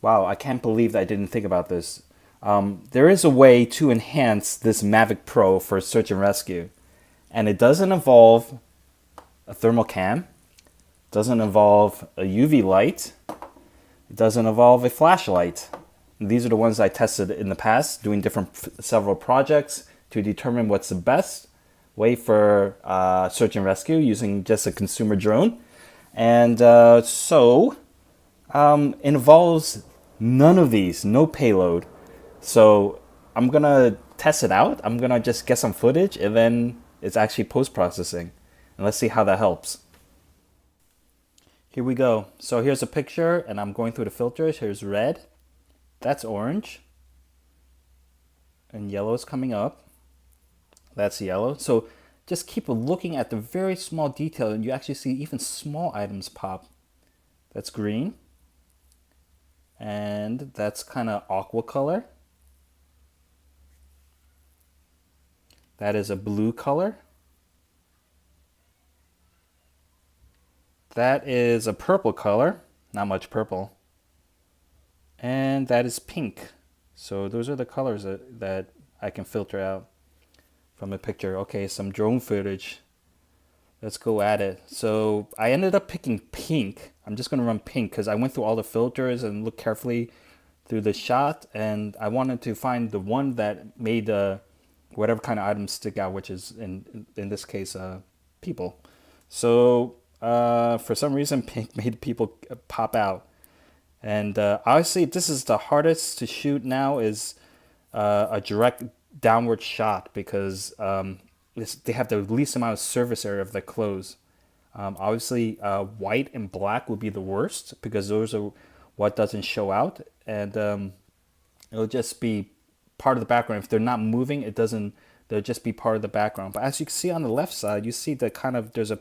Wow, I can't believe that I didn't think about this. There is a way to enhance this Mavic Pro for search and rescue, and it doesn't involve a thermal cam, doesn't involve a UV light, it doesn't involve a flashlight. These are the ones I tested in the past, doing several projects to determine what's the best way for search and rescue using just a consumer drone. And involves none of these, no payload. So I'm gonna test it out. I'm gonna just get some footage and then it's actually post-processing. And let's see how that helps. Here we go. So here's a picture and I'm going through the filters. Here's red, that's orange, and yellow is coming up. That's yellow. So just keep looking at the very small detail and you actually see even small items pop. That's green. And that's kind of aqua color. That is a blue color. That is a purple color, not much purple. And that is pink. So those are the colors that I can filter out from a picture. Okay, some drone footage. Let's go at it. So I ended up picking pink. I'm just gonna run pink because I went through all the filters and looked carefully through the shot, and I wanted to find the one that made whatever kind of items stick out, which is in this case people. So for some reason pink made people pop out, and obviously this is the hardest to shoot now, is a direct downward shot, because they have the least amount of surface area of the clothes. Obviously white and black would be the worst because those are what doesn't show out, and it'll just be part of the background. If they're not moving, they'll just be part of the background. But as you can see on the left side, you see that there's a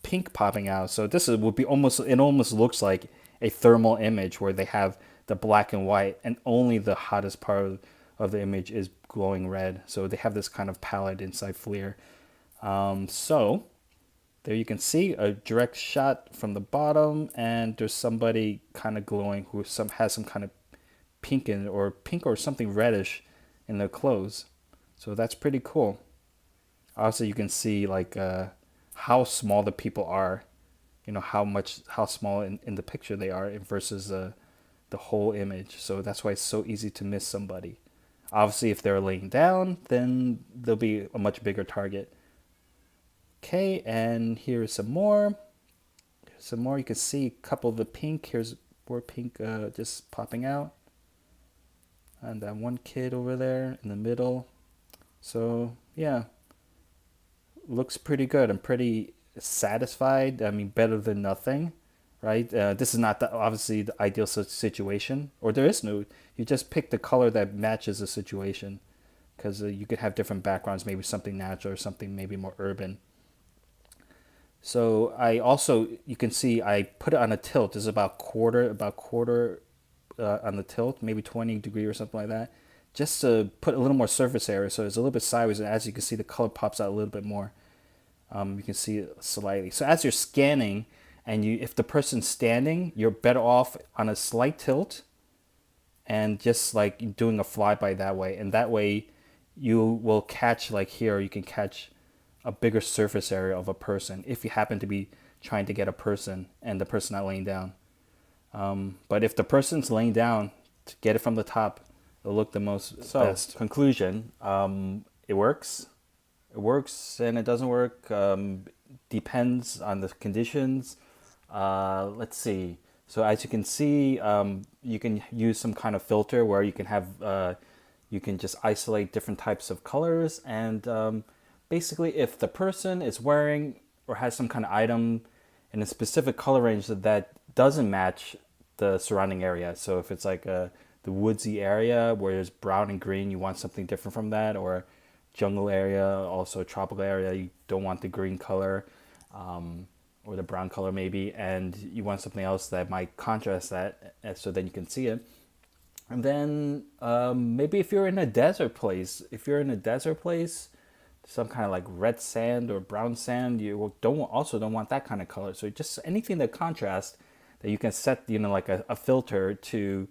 pink popping out. So this would be it almost looks like a thermal image where they have the black and white and only the hottest part of the image is glowing red. So they have this kind of palette inside FLIR. So there you can see a direct shot from the bottom, and there's somebody kind of glowing who has some kind of pink or something reddish in their clothes. So that's pretty cool. Also, you can see like how small the people are, how small in the picture they are versus the whole image. So that's why it's so easy to miss somebody. Obviously, if they're laying down, then they'll be a much bigger target. Okay, and here's some more. You can see a couple of the pink. Here's more pink just popping out. And that one kid over there in the middle. So, yeah. Looks pretty good. I'm pretty satisfied. I mean, better than nothing, right? This is not obviously the ideal situation, or there is no. You just pick the color that matches the situation, because you could have different backgrounds, maybe something natural or something maybe more urban. So you can see I put it on a tilt. It's about quarter on the tilt, maybe 20 degree or something like that, just to put a little more surface area. So it's a little bit sideways, and as you can see, the color pops out a little bit more. You can see it slightly. So as you're scanning, and if the person's standing, you're better off on a slight tilt and just like doing a flyby that way. And that way you will catch, like here, you can catch a bigger surface area of a person if you happen to be trying to get a person and the person not laying down. But if the person's laying down, to get it from the top, it'll look the best. Conclusion, it works. It works and it doesn't work. Depends on the conditions. Let's see. So as you can see, you can use some kind of filter where you can have, you can just isolate different types of colors. And basically, if the person is wearing or has some kind of item in a specific color range that doesn't match the surrounding area. So if it's like the woodsy area where there's brown and green, you want something different from that, or jungle area, also tropical area, you don't want the green color or the brown color maybe, and you want something else that might contrast that so then you can see it. And then maybe if you're in a desert place, some kind of like red sand or brown sand, you don't want that kind of color. So just anything that contrasts, that you can set, like a filter to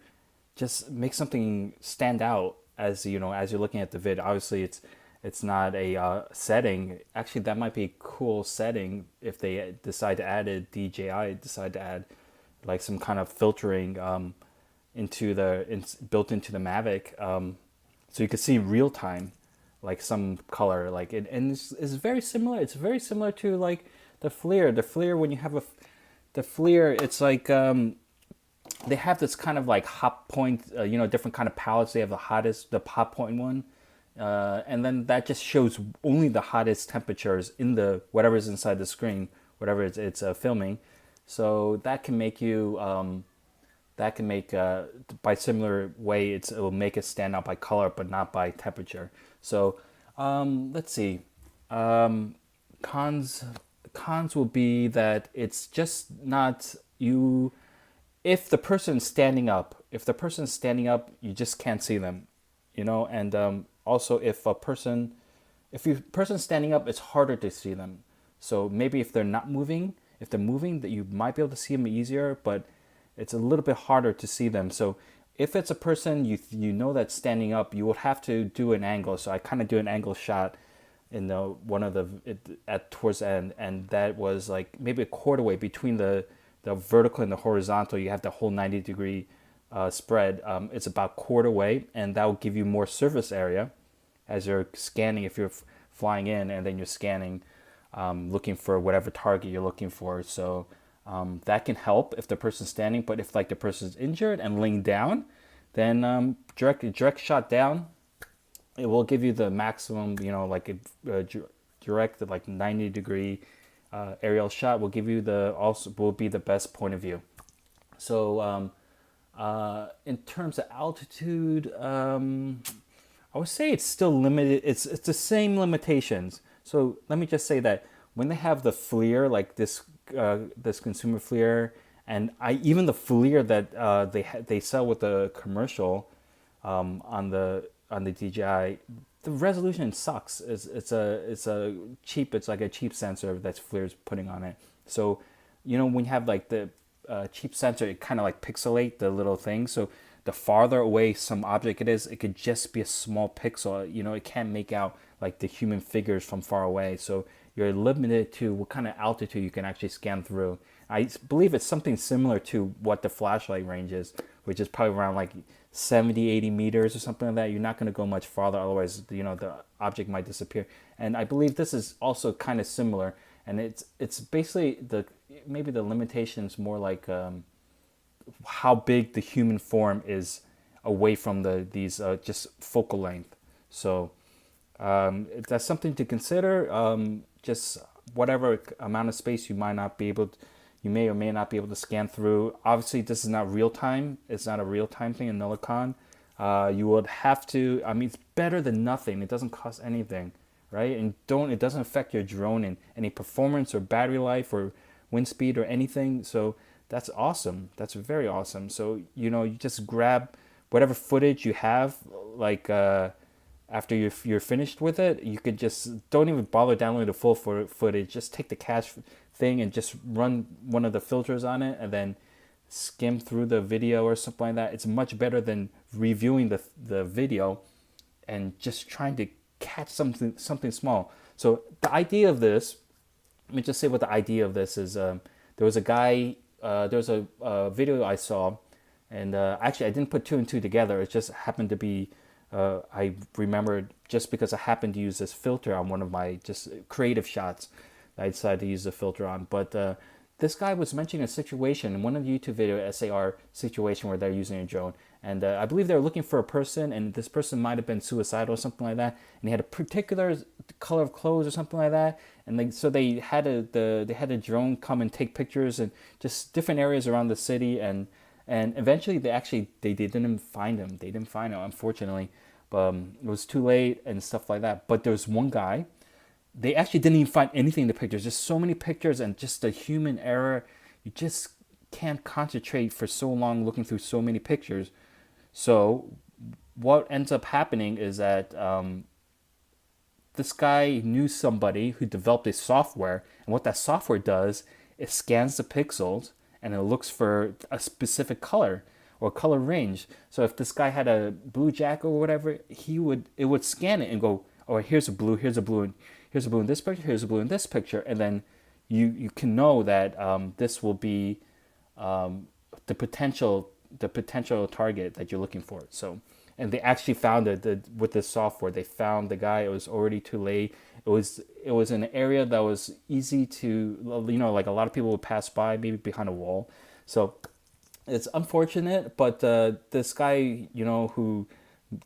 just make something stand out as you know as you're looking at the vid. Obviously, it's not a setting. Actually, that might be a cool setting if they decide to add it. DJI decide to add like some kind of filtering built into the Mavic, so you can see real time, like some color, like it, and it's very similar. It's very similar to like the FLIR. The FLIR, when you have the FLIR, it's like they have this kind of like hot point, different kind of palettes. They have the hot point one, and then that just shows only the hottest temperatures in the whatever's inside the screen, whatever it's filming. So that can make you by similar way it will make it stand out by color but not by temperature. So let's see, cons will be that it's just not you. If the person's standing up, you just can't see them, and also if person's standing up, it's harder to see them. So maybe if they're not moving, if they're moving, that you might be able to see them easier, but it's a little bit harder to see them. So if it's a person you know that's standing up, you would have to do an angle. So I kind of do an angle shot in towards the end, and that was like maybe a quarter way between the vertical and the horizontal. You have the whole 90-degree spread. It's about quarter way, and that will give you more surface area as you're scanning. If you're flying in and then you're scanning, looking for whatever target you're looking for. So that can help if the person's standing, but if like the person's injured and laying down, then direct shot down, it will give you the maximum, like a direct like 90-degree aerial shot will give you will be the best point of view. So in terms of altitude, I would say it's still limited. It's the same limitations. So let me just say that when they have the FLIR, like this consumer FLIR, and even the FLIR that they sell with the commercial on the DJI, the resolution sucks. It's like a cheap sensor that's FLIR's putting on it. So when you have like the cheap sensor, it kind of like pixelate the little thing. So the farther away some object it is, it could just be a small pixel. It can't make out like the human figures from far away. So you're limited to what kind of altitude you can actually scan through. I believe it's something similar to what the flashlight range is, which is probably around like 70, 80 meters or something like that. You're not going to go much farther, otherwise, the object might disappear. And I believe this is also kind of similar. And it's basically maybe the limitations more like how big the human form is away from these just focal length. So that's something to consider. Just whatever amount of space you may or may not be able to scan through. Obviously, this is not real time. It's not a real time thing in Nolicon. You would have to. I mean, it's better than nothing. It doesn't cost anything, right? And it doesn't affect your drone in any performance or battery life or wind speed or anything. So that's awesome. That's very awesome. So you just grab whatever footage you have, like. After you're finished with it, you could just don't even bother downloading the full footage. Just take the cache thing and just run one of the filters on it, and then skim through the video or something like that. It's much better than reviewing the video and just trying to catch something small. So the idea of this, let me just say what the idea of this is. There was a guy. There was a video I saw, and actually I didn't put two and two together. It just happened to be. I remembered just because I happened to use this filter on one of my just creative shots, I decided to use the filter on. But this guy was mentioning a situation in one of the YouTube video SAR situation where they're using a drone, and I believe they were looking for a person, and this person might have been suicidal or something like that, and he had a particular color of clothes or something like that, and so they had a drone come and take pictures and just different areas around the city, and eventually they didn't find him. They didn't find him, unfortunately. It was too late and stuff like that. But there's one guy. They actually didn't even find anything in the pictures. Just so many pictures and just the human error. You just can't concentrate for so long looking through so many pictures. So what ends up happening is that this guy knew somebody who developed a software. And what that software does, it scans the pixels and it looks for a specific color. or color range. So if this guy had a blue jacket or whatever, it would scan it and go, oh, here's a blue, here's a blue, and here's a blue in this picture, here's a blue in this picture, and then you can know that this will be the potential target that you're looking for. So, and they actually found it with this software. They found the guy. It was already too late. It was in an area that was easy to, like a lot of people would pass by, maybe behind a wall. So it's unfortunate, but this guy, who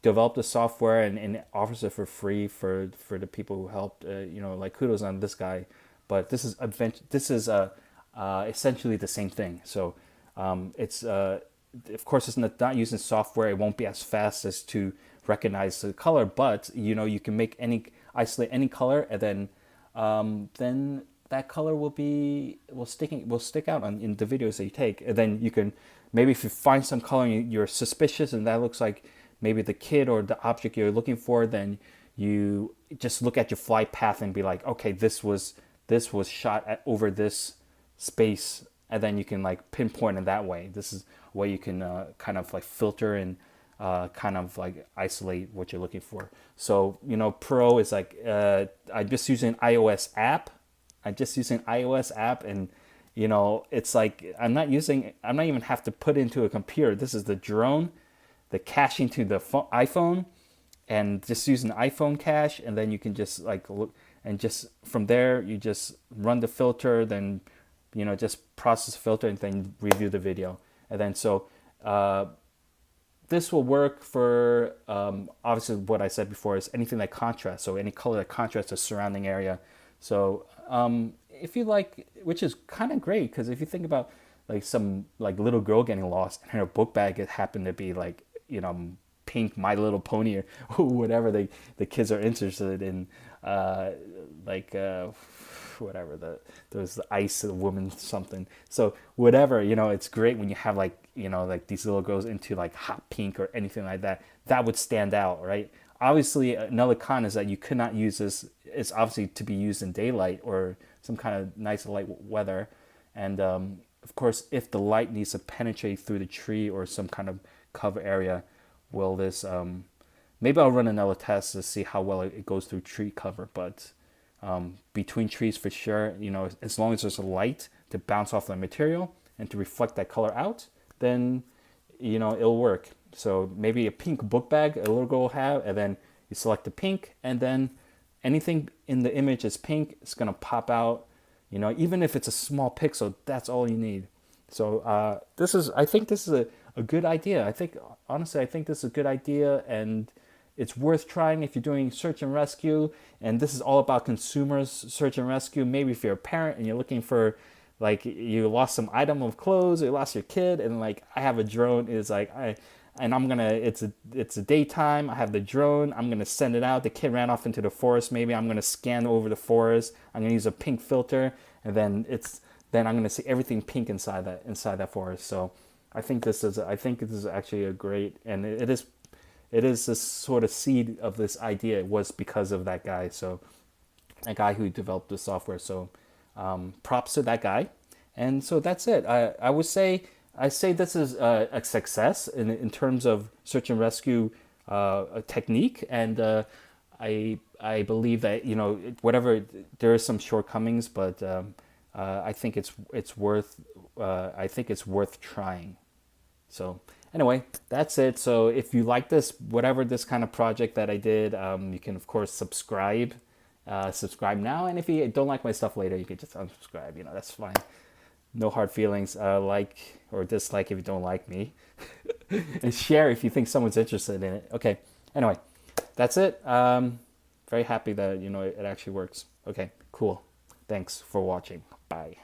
developed the software and offers it for free for the people who helped, like kudos on this guy. But this is essentially the same thing. So it's of course it's not using software. It won't be as fast as to recognize the color, but you can isolate any color, and then that color will stick out in the videos that you take. And then you can, maybe if you find some color and you're suspicious and that looks like maybe the kid or the object you're looking for, then you just look at your flight path and be like, okay, this was shot over this space, and then you can like pinpoint it that way. This is a way you can kind of like filter and kind of like isolate what you're looking for. So Pro is like I'm just using iOS app. And it's like I'm not even have to put into a computer. This is the drone, the caching to the iPhone, and just using iPhone cache, and then you can just like look, and just from there you just run the filter, then just process the filter, and then review the video. And then so this will work for obviously what I said before is anything that contrasts, so any color that contrasts the surrounding area. So if you like, which is kind of great, because if you think about like some like little girl getting lost and her book bag, it happened to be like pink My Little Pony or whatever the kids are interested in, whatever there's the ice woman something. So whatever, it's great when you have like like these little girls into like hot pink or anything like that. That would stand out, right? Obviously, another con is that you could not use this. It's obviously to be used in daylight or some kind of nice light weather, and of course, if the light needs to penetrate through the tree or some kind of cover area, will this maybe I'll run another test to see how well it goes through tree cover. But between trees for sure, as long as there's a light to bounce off the material and to reflect that color out, then it'll work. So maybe a pink book bag a little girl will have, and then you select the pink, and then anything in the image is pink. It's gonna pop out, even if it's a small pixel, that's all you need. So I think this is a good idea. I think this is a good idea, and it's worth trying if you're doing search and rescue. And this is all about consumers search and rescue. Maybe if you're a parent and you're looking for, like, you lost some item of clothes, or you lost your kid, and like I have a drone, it's like it's a daytime, I have the drone, I'm gonna send it out, the kid ran off into the forest, maybe I'm gonna scan over the forest, I'm gonna use a pink filter, and then I'm gonna see everything pink inside that forest. So I think this is actually a great, and it is this sort of seed of this idea. It was because of that guy, so a guy who developed the software. So props to that guy. And so that's it. I say this is a success in terms of search and rescue technique, and I believe that whatever, there are some shortcomings, but I think it's worth trying. So anyway, that's it. So if you like this kind of project that I did, you can of course subscribe now, and if you don't like my stuff later, you can just unsubscribe. That's fine. No hard feelings. Like or dislike if you don't like me, and share if you think someone's interested in it. Okay. Anyway, that's it. Very happy that it actually works. Okay. Cool. Thanks for watching. Bye.